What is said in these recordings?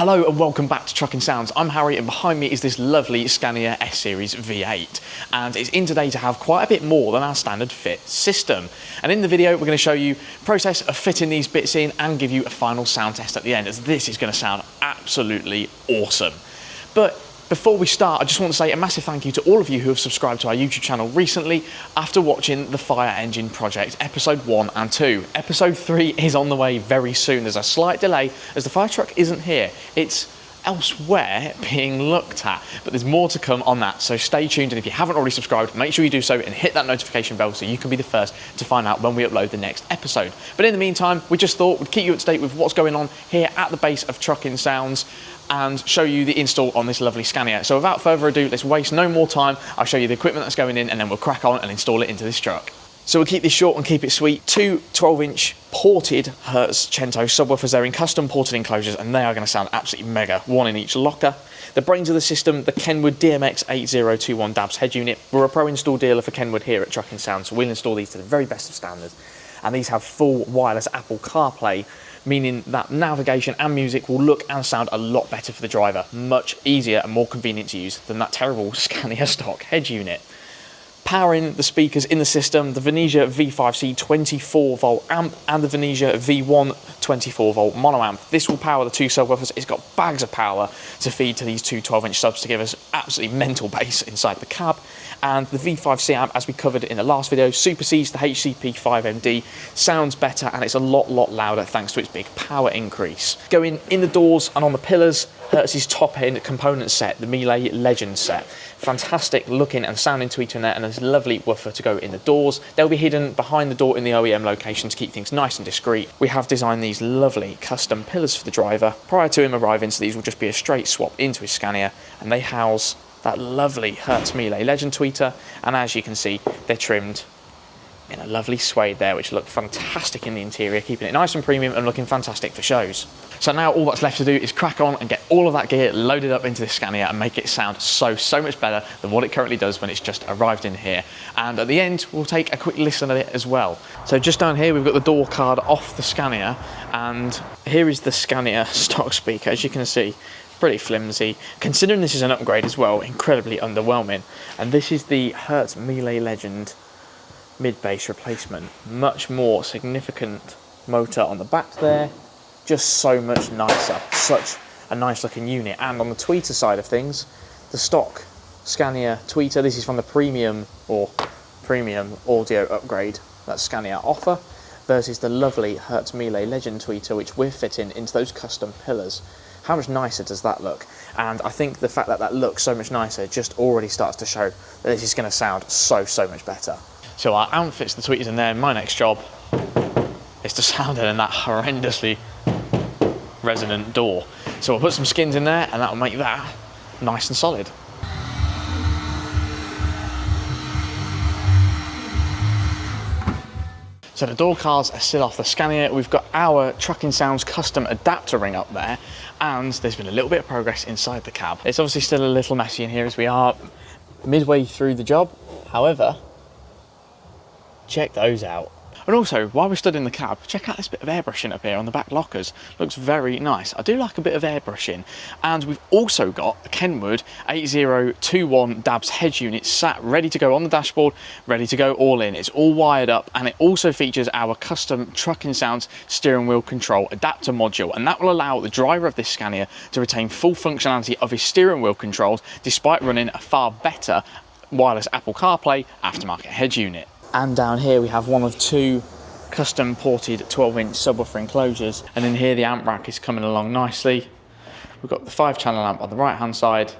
Hello and welcome back to Trucking Sounds. I'm Harry and behind me is this lovely Scania S Series V8, and it's in today to have quite a bit more than our standard fit system. And in the video we're going to show you the process of fitting these bits in and give you a final sound test at the end, as this is going to sound absolutely awesome. But before we start, I just want to say a massive thank you to all of you who have subscribed to our YouTube channel recently after watching the Fire Engine Project episode 1 and 2. Episode 3 is on the way very soon. There's a slight delay as the fire truck isn't here. It's elsewhere being looked at, but there's more to come on that, so stay tuned. And if you haven't already subscribed, make sure you do so and hit that notification bell so you can be the first to find out when we upload the next episode. But in the meantime, we just thought we'd keep you up to date with what's going on here at the base of Trucking Sounds and show you the install on this lovely Scania. So without further ado, let's waste no more time. I'll show you the equipment that's going in and then we'll crack on and install it into this truck. So we'll keep this short and keep it sweet. Two 12-inch ported Hertz subwoofers. They're in custom ported enclosures and they are going to sound absolutely mega, one in each locker. The brains of the system, the Kenwood DMX 8021 DABS head unit. We're a pro install dealer for Kenwood here at Trucking Sounds, so we'll install these to the very best of standards. And these have full wireless Apple CarPlay, meaning that navigation and music will look and sound a lot better for the driver. Much easier and more convenient to use than that terrible Scania stock head unit. Powering the speakers in the system, the Venetia V5C 24-volt amp and the Venetia V1 24-volt mono amp. This will power the two subwoofers. It's got bags of power to feed to these two 12-inch subs to give us absolutely mental bass inside the cab. And the V5C amp, as we covered in the last video, supersedes the HCP5MD, sounds better, and it's a lot louder thanks to its big power increase. Going in the doors and on the pillars, Hertz's top-end component set, the Melee Legend set. Fantastic looking and sounding tweeter in there, and there's a lovely woofer to go in the doors. They'll be hidden behind the door in the OEM location to keep things nice and discreet. We have designed these lovely custom pillars for the driver prior to him arriving, so these will just be a straight swap into his Scania, and they house that lovely Hertz Melee Legend tweeter, and as you can see, they're trimmed in a lovely suede there, which look fantastic in the interior, keeping it nice and premium and looking fantastic for shows. So now all that's left to do is crack on and get all of that gear loaded up into this Scania and make it sound so much better than what it currently does when it's just arrived in here. And at the end, we'll take a quick listen at it as well. So just down here, we've got the door card off the Scania, and here is the Scania stock speaker. As you can see, pretty flimsy. Considering this is an upgrade as well, incredibly underwhelming. And this is the Hertz Melee Legend mid-bass replacement. Much more significant motor on the back there, just so much nicer. Such a nice looking unit. And on the tweeter side of things, the stock Scania tweeter, this is from the premium audio upgrade that Scania offer, versus the lovely Hertz Melee Legend tweeter which we're fitting into those custom pillars. How much nicer does that look? And I think the fact that that looks so much nicer just already starts to show that this is going to sound so much better. So our amp fits the tweeters in there. My next job is to sound it in that horrendously resonant door. So we'll put some skins in there and that will make that nice and solid. So the door cards are still off the Scania. We've got our Trucking Sounds custom adapter ring up there, and there's been a little bit of progress inside the cab. It's obviously still a little messy in here as we are midway through the job. However, check those out. And also, while we stood in the cab, check out this bit of airbrushing up here on the back lockers. Looks very nice. I do like a bit of airbrushing. And we've also got a Kenwood 8021 DABS head unit sat ready to go on the dashboard, ready to go all in. It's all wired up, and it also features our custom Trucking Sounds steering wheel control adapter module, and that will allow the driver of this Scania to retain full functionality of his steering wheel controls despite running a far better wireless Apple CarPlay aftermarket head unit. And down here we have one of two custom ported 12-inch subwoofer enclosures, and in here the amp rack is coming along nicely. We've got the 5-channel amp on the right hand side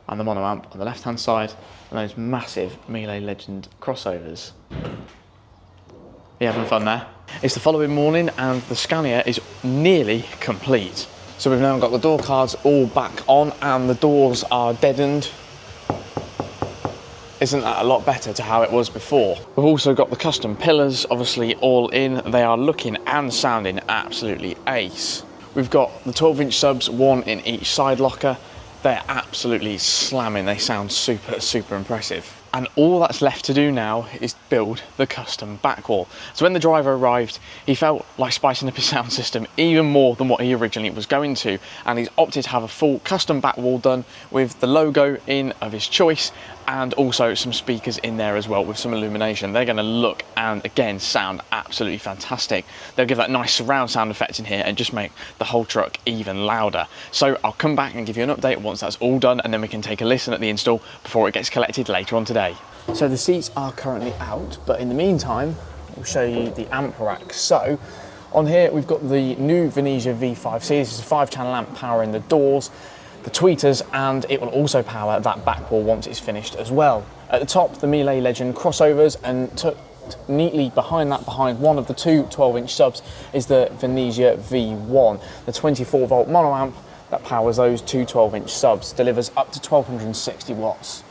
and the mono amp on the left hand side, and those massive Melee Legend crossovers. You having fun there? It's the following morning and the Scania is nearly complete. So we've now got the door cards all back on and the doors are deadened. Isn't that a lot better to how it was before? We've also got the custom pillars, obviously all in. They are looking and sounding absolutely ace. We've got the 12-inch subs, one in each side locker. They're absolutely slamming. They sound super impressive. And all that's left to do now is build the custom back wall. So when the driver arrived, he felt like spicing up his sound system even more than what he originally was going to. And he's opted to have a full custom back wall done with the logo in of his choice, and also some speakers in there as well with some illumination. They're gonna look and again sound absolutely fantastic. They'll give that nice surround sound effect in here and just make the whole truck even louder. So I'll come back and give you an update once that's all done, and then we can take a listen at the install before it gets collected later on today. So the seats are currently out, but in the meantime, we'll show you the amp rack. So on here, we've got the new Venezia V5 Series. It's a 5-channel amp powering the doors, the tweeters, and it will also power that back wall once it's finished as well. At the top, the Miele Legend crossovers, and tucked neatly behind one of the two 12-inch subs is the Venezia V1, the 24-volt mono amp that powers those two 12-inch subs, delivers up to 1260 watts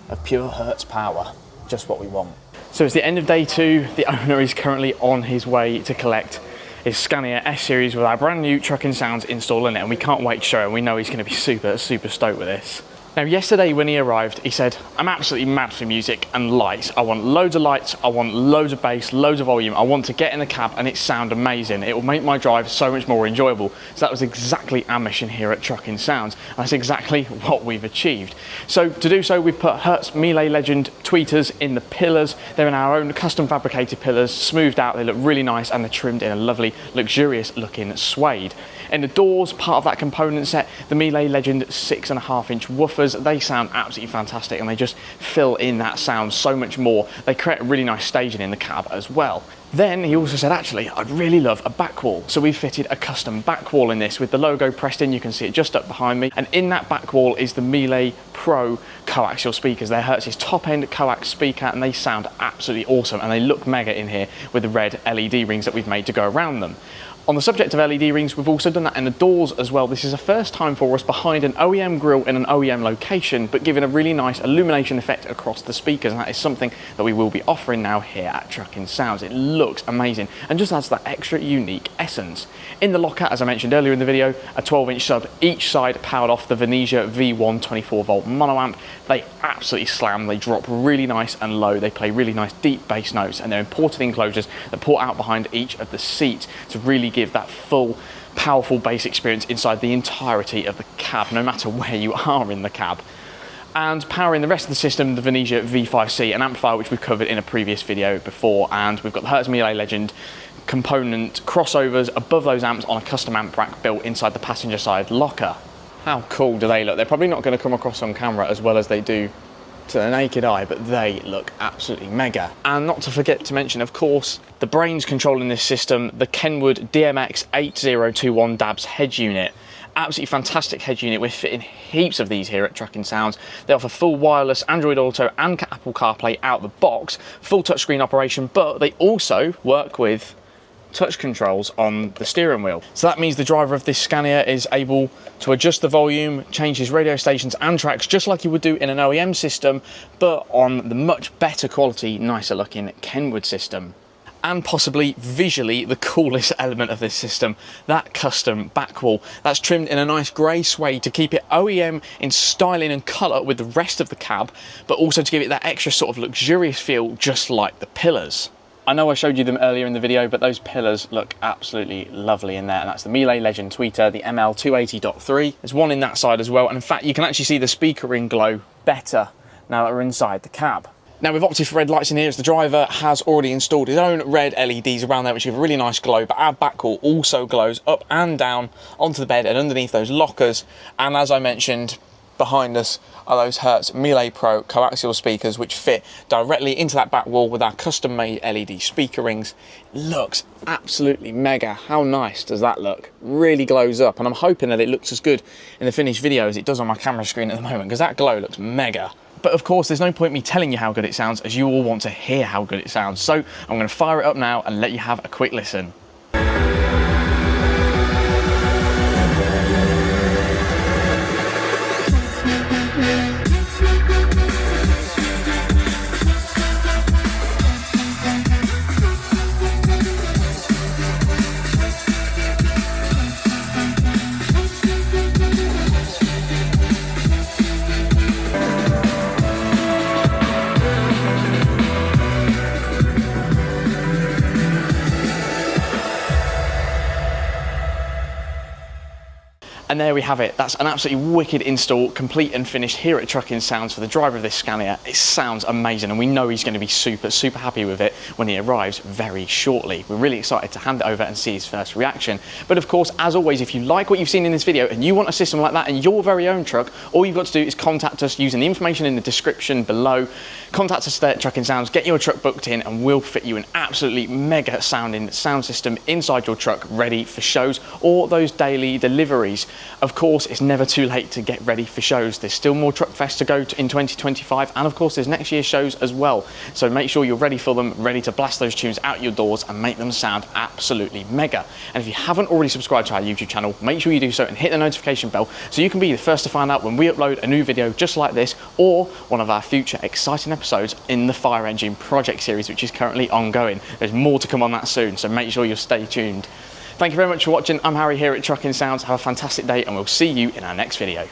of pure Hertz power, just what we want. So it's the end of day 2. The owner is currently on his way to collect his Scania S Series with our brand new Trucking Sounds install in it, and we can't wait to show him. We know he's going to be super stoked with this. Now, yesterday when he arrived, he said, I'm absolutely mad for music and lights. I want loads of lights, I want loads of bass, loads of volume. I want to get in the cab and it sound amazing. It will make my drive so much more enjoyable. So that was exactly our mission here at Trucking Sounds. And that's exactly what we've achieved. So to do so, we've put Hertz Miele Legend tweeters in the pillars. They're in our own custom fabricated pillars, smoothed out, they look really nice, and they're trimmed in a lovely, luxurious looking suede. In the doors, part of that component set, the Miele Legend 6.5-inch woofers. They sound absolutely fantastic, and they just fill in that sound so much more. They create a really nice staging in the cab as well. Then he also said, actually, I'd really love a back wall. So we've fitted a custom back wall in this with the logo pressed in. You can see it just up behind me. And in that back wall is the Miele Pro coaxial speakers. They're Hertz's top-end coax speaker, and they sound absolutely awesome. And they look mega in here with the red LED rings that we've made to go around them. On the subject of LED rings, we've also done that in the doors as well. This is a first time for us behind an OEM grille in an OEM location, but giving a really nice illumination effect across the speakers, and that is something that we will be offering now here at Trucking Sounds. It looks amazing and just adds that extra unique essence. In the locker, as I mentioned earlier in the video, a 12-inch sub each side powered off the Venezia V1 24-volt mono amp. They absolutely slam, they drop really nice and low, they play really nice deep bass notes, and they're imported enclosures that port out behind each of the seats to really give that full, powerful bass experience inside the entirety of the cab, no matter where you are in the cab. And powering the rest of the system, the Venezia V5C, an amplifier which we've covered in a previous video before, and we've got the Hertz Miele Legend component crossovers above those amps on a custom amp rack built inside the passenger side locker. How cool do they look? They're probably not going to come across on camera as well as they do to the naked eye, but they look absolutely mega. And not to forget to mention, of course, the brains controlling this system, the Kenwood DMX 8021 DABS head unit. Absolutely fantastic head unit. We're fitting heaps of these here at Trucking Sounds. They offer full wireless Android Auto and Apple CarPlay out the box, full touchscreen operation, but they also work with touch controls on the steering wheel. So that means the driver of this Scania is able to adjust the volume, change his radio stations and tracks just like you would do in an OEM system, but on the much better quality, nicer looking Kenwood system. And possibly visually the coolest element of this system, that custom back wall. That's trimmed in a nice grey suede to keep it OEM in styling and colour with the rest of the cab, but also to give it that extra sort of luxurious feel, just like the pillars. I know I showed you them earlier in the video, but those pillars look absolutely lovely in there, and that's the Miele Legend tweeter, the ML280.3. There's one in that side as well, and in fact you can actually see the speaker ring glow better now that we're inside the cab. Now we've opted for red lights in here as the driver has already installed his own red LEDs around there which give a really nice glow, but our back wall also glows up and down onto the bed and underneath those lockers, and as I mentioned, behind us are those Hertz Miele Pro coaxial speakers which fit directly into that back wall with our custom made LED speaker rings. It looks absolutely mega. How nice does that look? Really glows up, and I'm hoping that it looks as good in the finished video as it does on my camera screen at the moment, because that glow looks mega. But of course there's no point me telling you how good it sounds, as you all want to hear how good it sounds. So I'm going to fire it up now and let you have a quick listen. And there we have it. That's an absolutely wicked install, complete and finished here at Trucking Sounds for the driver of this Scania. It sounds amazing, and we know he's going to be super happy with it when he arrives very shortly. We're really excited to hand it over and see his first reaction. But of course, as always, if you like what you've seen in this video and you want a system like that in your very own truck, all you've got to do is contact us using the information in the description below. Contact us there at Trucking Sounds, get your truck booked in, and we'll fit you an absolutely mega sounding sound system inside your truck, ready for shows or those daily deliveries. Of course, it's never too late to get ready for shows. There's still more Truck Fest to go to in 2025, and of course there's next year's shows as well. So make sure you're ready for them, ready to blast those tunes out your doors and make them sound absolutely mega. And if you haven't already subscribed to our YouTube channel, make sure you do so and hit the notification bell so you can be the first to find out when we upload a new video just like this, or one of our future exciting episodes in the Fire Engine project series, which is currently ongoing. There's more to come on that soon, so make sure you stay tuned. Thank you very much for watching. I'm Harry here at Trucking Sounds. Have a fantastic day, and we'll see you in our next video.